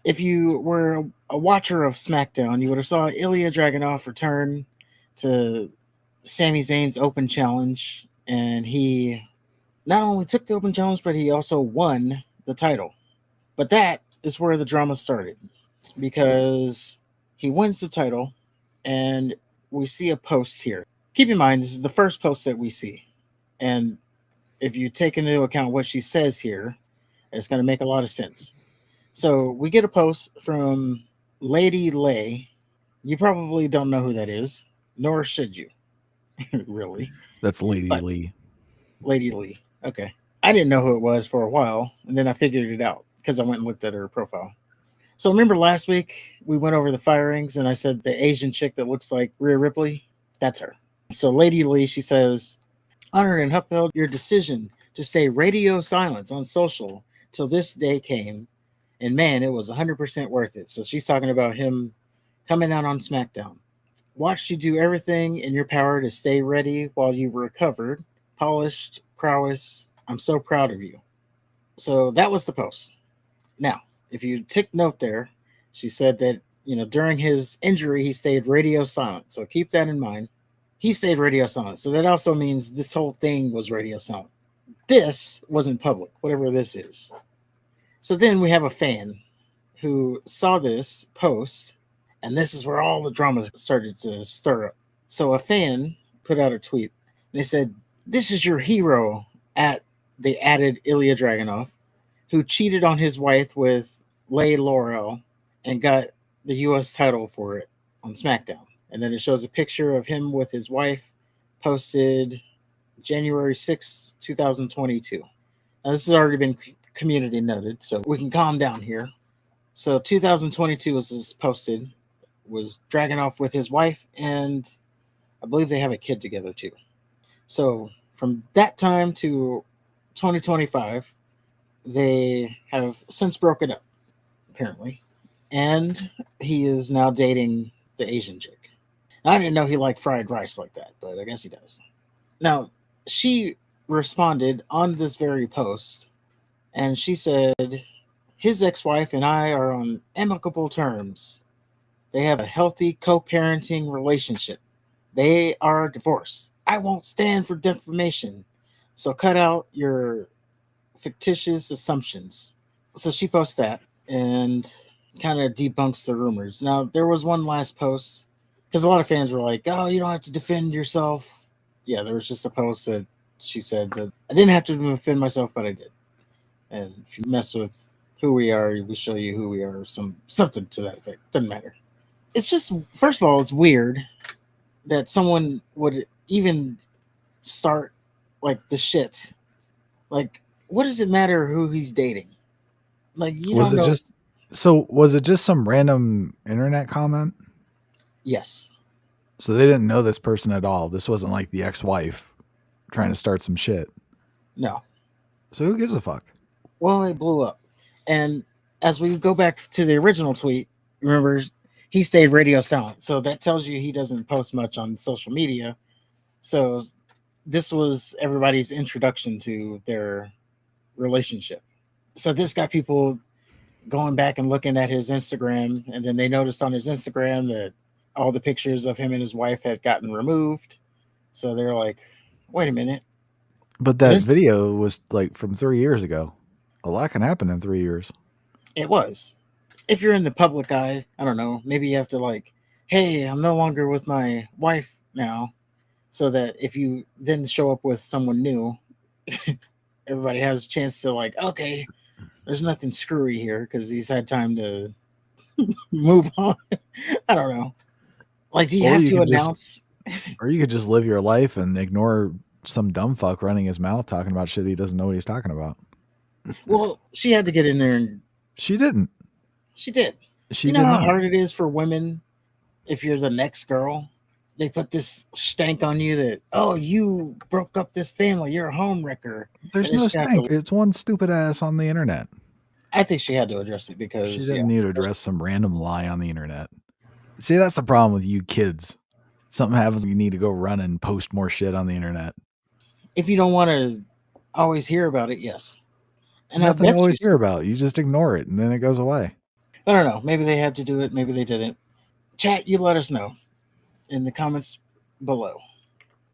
if you were a watcher of SmackDown, you would have saw Ilya Dragunov return to Sami Zayn's Open Challenge, and he not only took the Open Challenge, but he also won the title. But that is where the drama started because he wins the title, and we see a post here. Keep in mind, this is the first post that we see, and if you take into account what she says here, it's going to make a lot of sense. So we get a post from Lady Lay. You probably don't know who that is, nor should you, really. That's Lady But Lee. Lady Lee. Okay. I didn't know who it was for a while, and then I figured it out because I went and looked at her profile. So remember last week we went over the firings, and I said the Asian chick that looks like Rhea Ripley? That's her. So Lady Lee, she says, honored and upheld your decision to stay radio silence on social till this day came. And man, it was 100% worth it. So she's talking about him coming out on SmackDown. Watched you do everything in your power to stay ready while you recovered. Polished prowess. I'm so proud of you. So that was the post. Now, if you take note there, she said that, during his injury, he stayed radio silent. So keep that in mind. He stayed radio silent. So that also means this whole thing was radio silent. This wasn't public, whatever this is. So then we have a fan who saw this post, and this is where all the drama started to stir up. So a fan put out a tweet. They said, "This is your hero," at the added Ilya Dragunov, who cheated on his wife with Lay Laurel and got the U.S. title for it on SmackDown. And then it shows a picture of him with his wife, posted January 6, 2022. Now, this has already been community noted, so we can calm down here. So 2022 was this posted, was Dragunov with his wife, and I believe they have a kid together too. So from that time to 2025, they have since broken up, apparently. And he is now dating the Asian chick. I didn't know he liked fried rice like that, but I guess he does. Now, she responded on this very post, and she said, his ex wife and I are on amicable terms. They have a healthy co parenting relationship. They are divorced. I won't stand for defamation. So cut out your fictitious assumptions. So she posts that and kind of debunks the rumors. Now, there was one last post because a lot of fans were like, oh, you don't have to defend yourself. Yeah, there was just a post that she said that I didn't have to defend myself, but I did. And if you mess with who we are, we show you who we are, something to that effect. Doesn't matter. It's just, first of all, it's weird that someone would even start like the shit. Like, what does it matter who he's dating? Like, you Was don't it know. was it just some random internet comment? Yes. So they didn't know this person at all. This wasn't like the ex-wife trying to start some shit. No. So who gives a fuck? Well, it blew up. And as we go back to the original tweet, remember, he stayed radio silent. So that tells you he doesn't post much on social media. So this was everybody's introduction to their relationship. So this got people going back and looking at his Instagram, and then they noticed on his Instagram that all the pictures of him and his wife had gotten removed. So they're like, wait a minute. But that video was like from 3 years ago. A lot can happen in 3 years. It was. If you're in the public eye, I don't know, maybe you have to like, hey, I'm no longer with my wife now. So that if you then show up with someone new, everybody has a chance to like, okay, there's nothing screwy here because he's had time to move on. I don't know. Like, do you have to announce? Or you could just live your life and ignore some dumb fuck running his mouth talking about shit he doesn't know what he's talking about. Well, she had to get in there and she didn't. She did. She you know did how not. hard it is for women if you're the next girl? They put this stank on you that, oh, you broke up this family. You're a home wrecker. There's no stank. It's one stupid ass on the internet. I think she had to address it because she didn't need to address some random lie on the internet. See, that's the problem with you kids. Something happens, you need to go run and post more shit on the internet. If you don't want to always hear about it, yes. There's nothing to always hear about. You just ignore it and then it goes away. I don't know. Maybe they had to do it. Maybe they didn't. Chat, you let us know in the comments below.